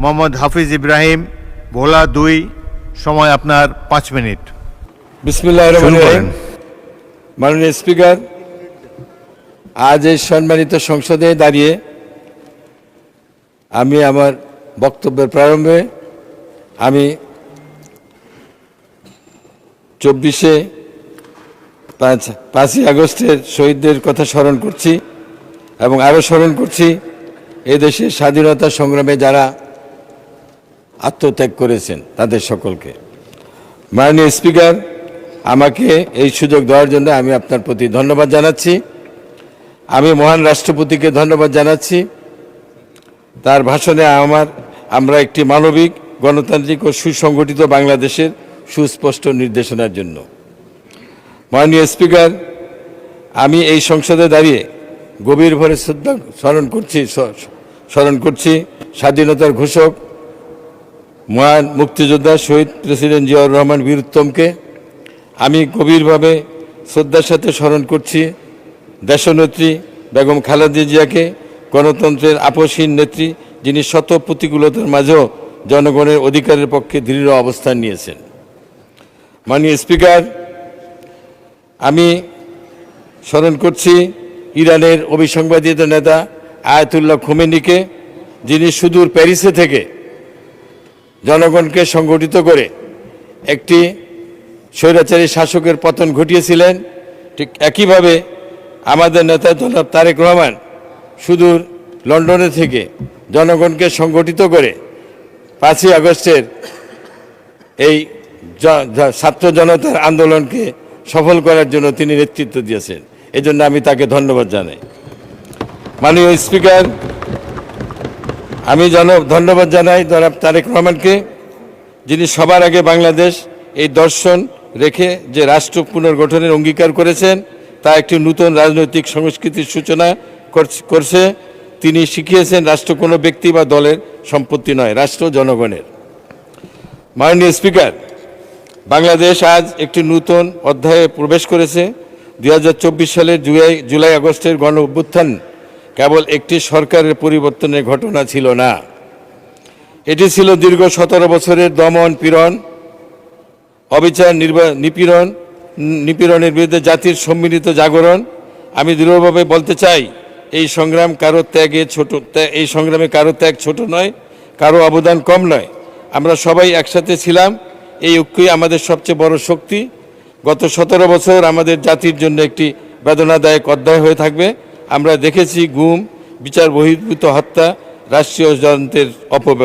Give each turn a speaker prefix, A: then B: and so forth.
A: মোহাম্মদ হাফিজ ইব্রাহিম, ভোলা 2, সময় আপনার 5 মিনিট।
B: বিসমিল্লাহির রহমানির রহিম। মাননীয় স্পিকার, আজ এই সম্মানিত সংসদে দাঁড়িয়ে আমি আমার বক্তব্যের প্রারম্ভে আমি 5ই আগস্টের শহীদদের কথা স্মরণ করছি এবং আরও স্মরণ করছি এই দেশের স্বাধীনতা সংগ্রামে যারা আত্মত্যাগ করেছেন তাদের সকলকে। মাননীয় স্পিকার, আমাকে এই সুযোগ দেওয়ার জন্য আমি আপনার প্রতি ধন্যবাদ জানাচ্ছি। আমি মহান রাষ্ট্রপতিকে ধন্যবাদ জানাচ্ছি তার ভাষণে আমরা একটি মানবিক, গণতান্ত্রিক ও সুসংগঠিত বাংলাদেশের সুস্পষ্ট নির্দেশনার জন্য। মাননীয় স্পিকার, আমি এই সংসদে দাঁড়িয়ে গভীরভাবে শ্রদ্ধা স্মরণ করছি স্বাধীনতার ঘোষক মহান মুক্তিযোদ্ধা শহীদ প্রেসিডেন্ট জিয়াউর রহমান বীর উত্তমকে। আমি গভীরভাবে শ্রদ্ধার সাথে স্মরণ করছি দেশনেত্রী বেগম খালেদা জিয়াকে, গণতন্ত্রের আপসহীন নেত্রী, যিনি শত প্রতিকূলতার মাঝেও জনগণের অধিকারের পক্ষে দৃঢ় অবস্থান নিয়েছেন। মাননীয় স্পিকার, আমি স্মরণ করছি ইরানের অবিসংবাদিত নেতা আয়াতুল্লাহ খোমেনিকে, যিনি সুদূর প্যারিসে থেকে জনগণকে সংগঠিত করে একটি স্বৈরাচারী শাসকের পতন ঘটিয়েছিলেন। ঠিক একইভাবে আমাদের নেতা জনাব তারেক রহমান সুদূর লন্ডনে থেকে জনগণকে সংগঠিত করে 5ই আগস্টের এই ছাত্র জনতার আন্দোলনকে সফল করার জন্য তিনি নেতৃত্ব দিয়েছেন। এজন্য আমি তাকে ধন্যবাদ জানাই। মাননীয় স্পিকার, আমি ধন্যবাদ জানাই জনাব তারেক রহমানকে, যিনি সবার আগে বাংলাদেশ এই দর্শন রেখে যে রাষ্ট্র পুনর্গঠনের অঙ্গীকার করেছেন তা একটি নূতন রাজনৈতিক সংস্কৃতির সূচনা করছে। তিনি শিখিয়েছেন রাষ্ট্র কোনো ব্যক্তি বা দলের সম্পত্তি নয়, রাষ্ট্র জনগণের। মাননীয় স্পিকার, বাংলাদেশ আজ একটি নূতন অধ্যায়ে প্রবেশ করেছে। 2024 সালের জুলাই আগস্টের গণ অভ্যুত্থান কেবল একটি সরকারের পরিবর্তনের ঘটনা ছিল না, এটি ছিল দীর্ঘ 17 বছরের দমন পীড়ন, অবিচার, নিপীড়নের বিরুদ্ধে জাতির সম্মিলিত জাগরণ। আমি দৃঢ়ভাবে বলতে চাই এই সংগ্রামে কারো ত্যাগ ছোট নয়, কারো অবদান কম নয়। আমরা সবাই একসাথে ছিলাম, এই ঐক্যই আমাদের সবচেয়ে বড় শক্তি। গত 17 বছর আমাদের জাতির জন্য একটি বেদনাদায়ক অধ্যায় হয়ে থাকবে। আমরা দেখেছি গুম, বিচার বহির্ভূত হত্যা, রাষ্ট্রীয় যন্ত্রের অপব্যবহার।